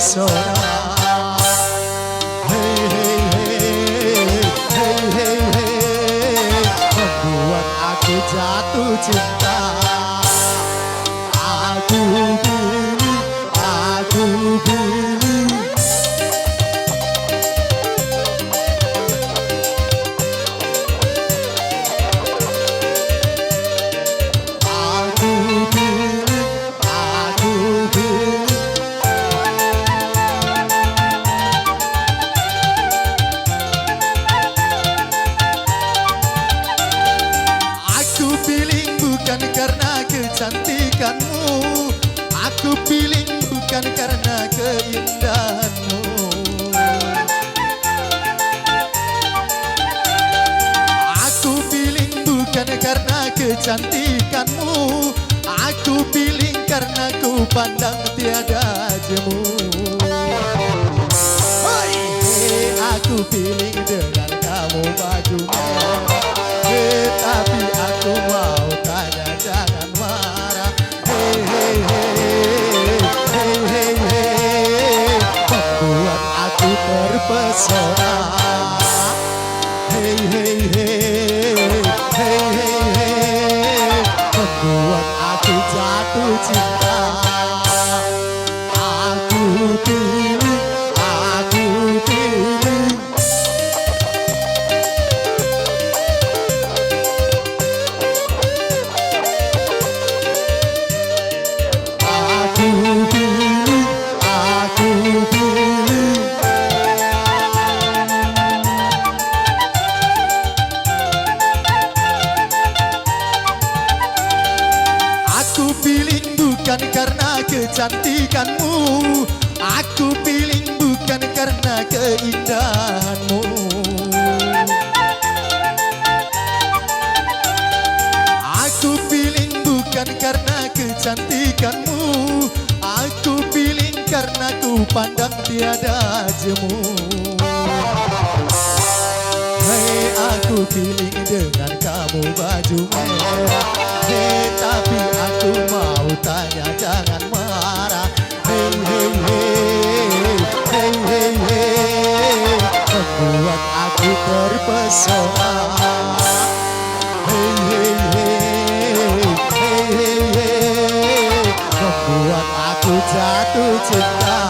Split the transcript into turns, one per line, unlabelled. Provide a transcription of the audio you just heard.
terpesona. Hey hey hey, hey hey hey, membuat aku jatuh cinta. Aku pilih, aku pilih. Bukan karena kecantikanmu, aku pilih bukan karena keindahanmu. Aku pilih bukan karena kecantikanmu, aku pilih karena ku pandang tiada jemu. Hey, aku pilih dengan kamu baju merah, tetapi aku mau tanya jangan marah. Hey hey hey, hey hey hey, membuat aku terpesona. Hey hey hey, hey hey hey, membuat aku jatuh cinta. Aku pilih, aku pilih. Aku pilih bukan karena kecantikanmu, aku pilih bukan karena keindahanmu. Aku pilih bukan karena kecantikanmu, aku pilih karena ku pandang tiada jemu. Hei, aku pilih dengan kamu baju merah, tetapi aku mau tanya jangan marah. Hey hey hey, hey hey hey, membuat aku terpesona. Hey hey hey, hey hey hey, membuat aku jatuh cinta.